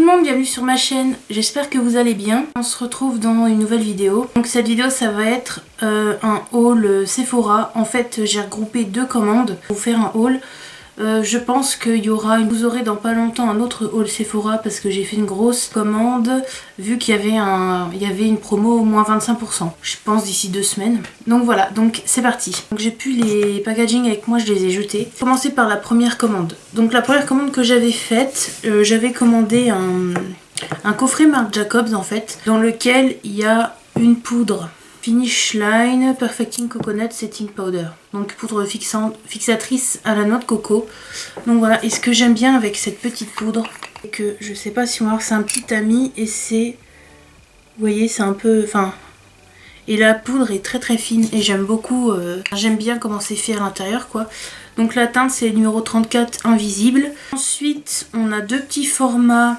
monde, bienvenue sur ma chaîne, j'espère que vous allez bien. On se retrouve dans une nouvelle vidéo. Donc cette vidéo ça va être un haul Sephora. En fait j'ai regroupé deux commandes pour vous faire un haul. Je pense qu'il y aura, vous aurez dans pas longtemps un autre haul Sephora parce que j'ai fait une grosse commande vu qu'il y avait une promo au moins 25%. Je pense d'ici 2 semaines. Donc voilà, donc c'est parti. Donc j'ai plus les packaging avec moi, je les ai jetés. Je vais commencer par la première commande. Donc la première commande que j'avais faite, j'avais commandé un coffret Marc Jacobs en fait, dans lequel il y a une poudre Finish Line Perfecting Coconut Setting Powder. Donc poudre fixatrice à la noix de coco. Donc voilà, et ce que j'aime bien avec cette petite poudre, c'est que je sais pas si on va voir, c'est un petit tamis et c'est... Vous voyez, c'est un peu... Enfin... Et la poudre est très très fine et j'aime beaucoup, j'aime bien comment c'est fait à l'intérieur quoi. Donc la teinte c'est le numéro 34 invisible. Ensuite on a deux petits formats.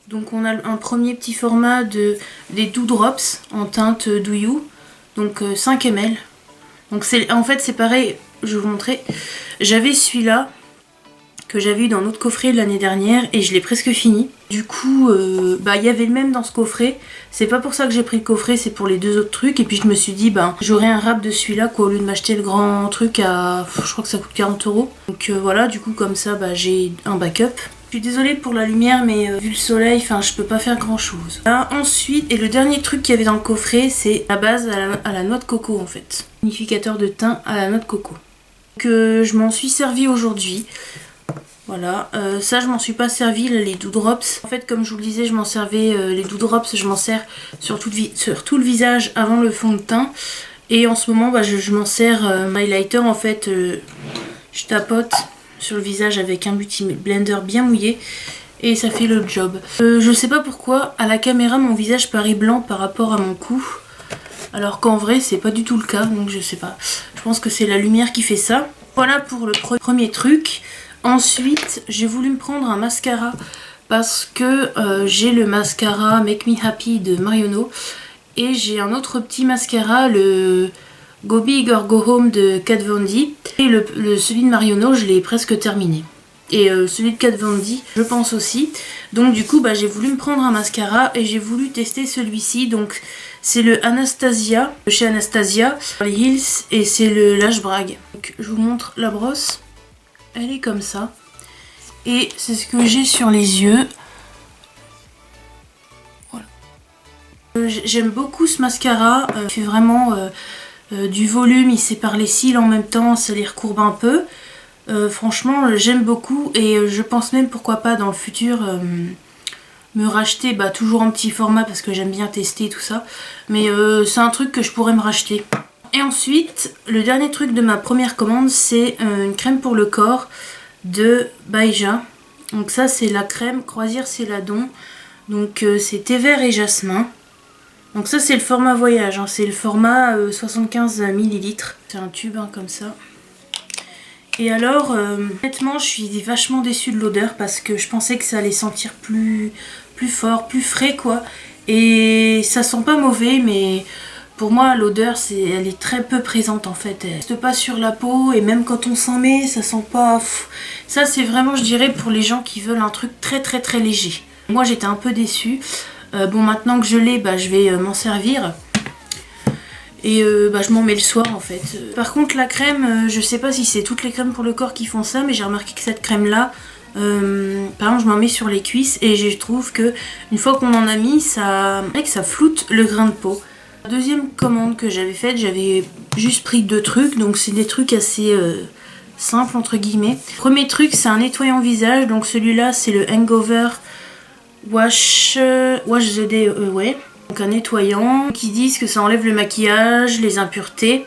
Donc on a un premier petit format des Doudrops en teinte Do You, donc 5 ml. Donc en fait c'est pareil, je vais vous montrer. J'avais celui-là que j'avais eu dans notre coffret l'année dernière et je l'ai presque fini. Du coup, il y avait le même dans ce coffret. C'est pas pour ça que j'ai pris le coffret, c'est pour les deux autres trucs. Et puis je me suis dit, j'aurais un wrap de celui-là quoi, au lieu de m'acheter le grand truc à... Je crois que ça coûte 40 €. Donc voilà, du coup comme ça, j'ai un backup. Je suis désolée pour la lumière mais vu le soleil, je peux pas faire grand chose. Là, ensuite, et le dernier truc qu'il y avait dans le coffret, c'est la base à la noix de coco en fait. Unificateur de teint à la noix de coco. Donc je m'en suis servi aujourd'hui. Voilà, ça je m'en suis pas servi, les Doudrops. En fait comme je vous le disais, je m'en servais, les Doudrops je m'en sers sur tout le visage avant le fond de teint. Et en ce moment je m'en sers highlighter en fait, je tapote sur le visage avec un beauty blender bien mouillé et ça fait le job. Je sais pas pourquoi à la caméra mon visage paraît blanc par rapport à mon cou, alors qu'en vrai c'est pas du tout le cas, donc je sais pas. Je pense que c'est la lumière qui fait ça. Voilà pour le premier truc. Ensuite j'ai voulu me prendre un mascara parce que j'ai le mascara Make Me Happy de Marionneau et j'ai un autre petit mascara, le Go Big or Go Home de Kat Von D, et celui de Marionneau je l'ai presque terminé, et celui de Kat Von D je pense aussi. Donc du coup j'ai voulu me prendre un mascara et j'ai voulu tester celui-ci. Donc c'est le Anastasia de chez Anastasia, les Hills, et c'est le Lash Brag. Donc je vous montre la brosse, elle est comme ça et c'est ce que j'ai sur les yeux. Voilà. J'aime beaucoup ce mascara, il fait vraiment du volume, il sépare les cils en même temps, ça les recourbe un peu. Franchement j'aime beaucoup et je pense même pourquoi pas dans le futur me racheter toujours en petit format parce que j'aime bien tester tout ça. Mais c'est un truc que je pourrais me racheter. Et ensuite le dernier truc de ma première commande, c'est une crème pour le corps de Baija. Donc ça c'est la crème Croisière Céladon. Donc c'est thé vert et jasmin. Donc ça c'est le format voyage, c'est le format 75 ml. C'est un tube comme ça. Et alors honnêtement je suis vachement déçue de l'odeur parce que je pensais que ça allait sentir plus fort, plus frais quoi. Et ça sent pas mauvais, mais pour moi l'odeur elle est très peu présente en fait. Elle reste pas sur la peau et même quand on s'en met ça sent pas... Ça c'est vraiment je dirais pour les gens qui veulent un truc très très très léger. Moi j'étais un peu déçue. Bon maintenant que je l'ai, je vais m'en servir. Et je m'en mets le soir en fait. Par contre la crème, je sais pas si c'est toutes les crèmes pour le corps qui font ça, mais j'ai remarqué que cette crème là, par exemple je m'en mets sur les cuisses et je trouve que une fois qu'on en a mis, ça floute le grain de peau. La deuxième commande que j'avais faite, j'avais juste pris deux trucs, donc c'est des trucs assez simples entre guillemets. Premier truc c'est un nettoyant visage, donc celui-là c'est le Hangover Wash the Day Away. Donc un nettoyant qui disent que ça enlève le maquillage, les impuretés,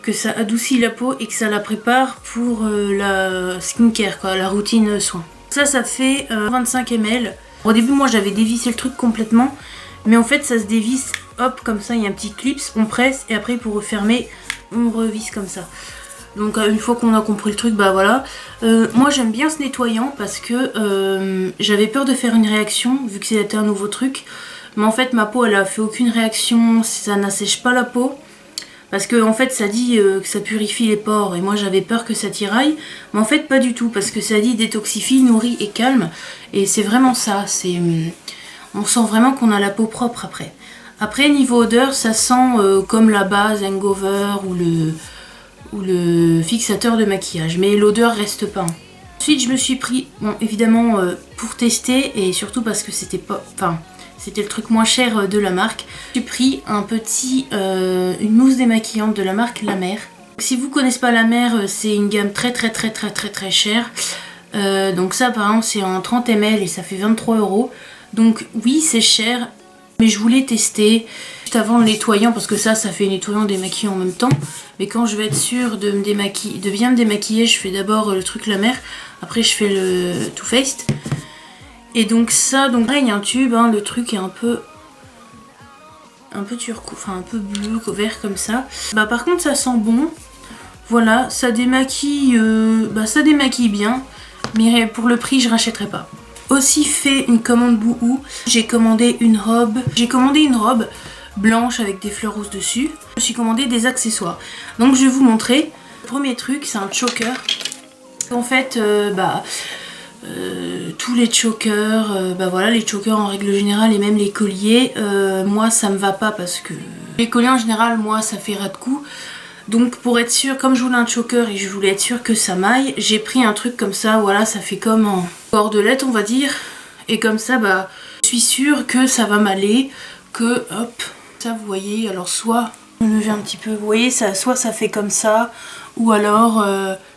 que ça adoucit la peau et que ça la prépare pour la skincare quoi, la routine soin. Ça fait 25 ml. Au début moi j'avais dévissé le truc complètement, mais en fait ça se dévisse, hop comme ça, il y a un petit clips, on presse et après pour refermer on revisse comme ça. Donc une fois qu'on a compris le truc, voilà. Moi j'aime bien ce nettoyant parce que j'avais peur de faire une réaction vu que c'était un nouveau truc. Mais en fait ma peau elle a fait aucune réaction, ça n'assèche pas la peau. Parce que en fait ça dit que ça purifie les pores et moi j'avais peur que ça tiraille, mais en fait pas du tout parce que ça dit détoxifie, nourrit et calme et c'est vraiment ça, on sent vraiment qu'on a la peau propre après. Après niveau odeur ça sent comme la base Hangover ou le fixateur de maquillage, mais l'odeur reste pas. Ensuite je me suis pris, bon évidemment pour tester et surtout parce que c'était pas, enfin c'était le truc moins cher de la marque, j'ai pris une mousse démaquillante de la marque La Mer. Si vous connaissez pas La Mer, c'est une gamme très chère. Donc ça par exemple c'est en 30 ml et ça fait 23 €. Donc oui c'est cher, mais je voulais tester juste avant le nettoyant parce que ça fait nettoyant démaquillant en même temps. Mais quand je vais être sûre de bien me démaquiller, je fais d'abord le truc La Mer, après je fais le Too Faced. Et donc ça, donc là il y a un tube, hein, le truc est un peu turquoise, enfin un peu bleu, vert comme ça. Bah par contre ça sent bon, voilà, ça démaquille, ça démaquille bien, mais pour le prix je rachèterai pas. Aussi fait une commande Boohoo, j'ai commandé une robe blanche avec des fleurs roses dessus. Je me suis commandé des accessoires, donc je vais vous montrer. Le premier truc c'est un choker. En fait tous les chokers, voilà, les chokers en règle générale et même les colliers, moi ça me va pas parce que les colliers en général, moi ça fait ras de cou. Donc pour être sûr, comme je voulais un choker et je voulais être sûr que ça m'aille, j'ai pris un truc comme ça, voilà, ça fait comme en cordelette on va dire. Et comme ça, je suis sûre que ça va m'aller, que hop, ça vous voyez, alors soit, je me lever un petit peu, vous voyez, ça, soit ça fait comme ça, ou alors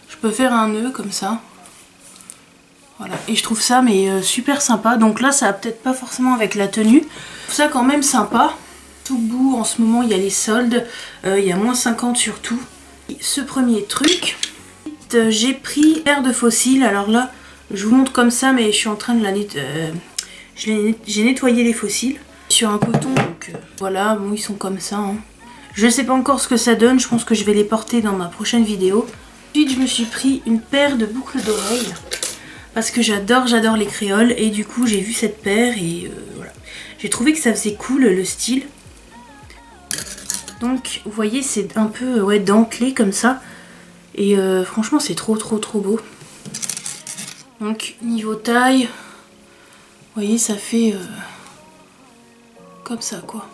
je peux faire un nœud comme ça. Voilà, et je trouve ça super sympa. Donc là ça va peut-être pas forcément avec la tenue. Je trouve ça quand même sympa. Tout bout en ce moment il y a les soldes, il y a moins 50 sur tout. Ce premier truc, j'ai pris une paire de faux cils. Alors là je vous montre comme ça, mais je suis en train de la j'ai nettoyé les faux cils sur un coton, donc voilà, bon ils sont comme ça, hein. Je sais pas encore ce que ça donne, je pense que je vais les porter dans ma prochaine vidéo. Ensuite je me suis pris une paire de boucles d'oreilles parce que j'adore les créoles et du coup j'ai vu cette paire et voilà. J'ai trouvé que ça faisait cool le style. Donc vous voyez c'est un peu dentelé comme ça et franchement c'est trop beau. Donc niveau taille, vous voyez ça fait comme ça quoi.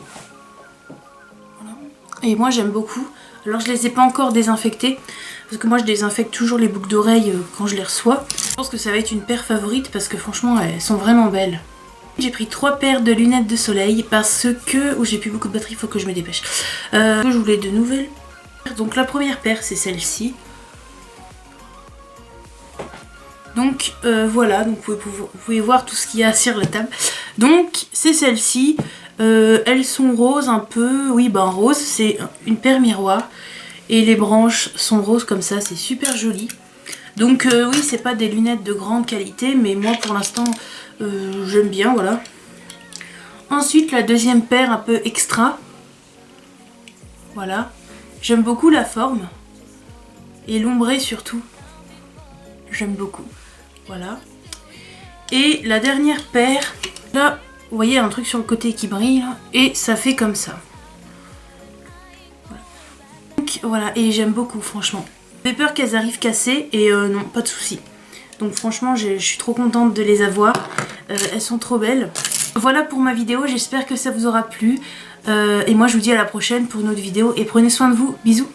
Voilà. Et moi j'aime beaucoup. Alors je les ai pas encore désinfectés parce que moi je désinfecte toujours les boucles d'oreilles quand je les reçois. Je pense que ça va être une paire favorite parce que franchement elles sont vraiment belles. J'ai pris 3 paires de lunettes de soleil parce que... Oh j'ai plus beaucoup de batterie, il faut que je me dépêche. Je voulais de nouvelles. Donc la première paire c'est celle-ci. Donc voilà, donc vous pouvez voir tout ce qu'il y a sur la table. Donc c'est celle-ci. Elles sont roses un peu, oui rose, c'est une paire miroir. Et les branches sont roses comme ça, c'est super joli. Donc oui c'est pas des lunettes de grande qualité, mais moi pour l'instant j'aime bien, voilà. Ensuite la deuxième paire un peu extra. Voilà. J'aime beaucoup la forme. Et l'ombré surtout. J'aime beaucoup. Voilà. Et la dernière paire, là, vous voyez un truc sur le côté qui brille, là, et ça fait comme ça. Voilà. Donc voilà, et j'aime beaucoup franchement. J'avais peur qu'elles arrivent cassées, et non, pas de souci. Donc franchement, je suis trop contente de les avoir. Elles sont trop belles. Voilà pour ma vidéo, j'espère que ça vous aura plu. Et moi je vous dis à la prochaine pour une autre vidéo, et prenez soin de vous, bisous.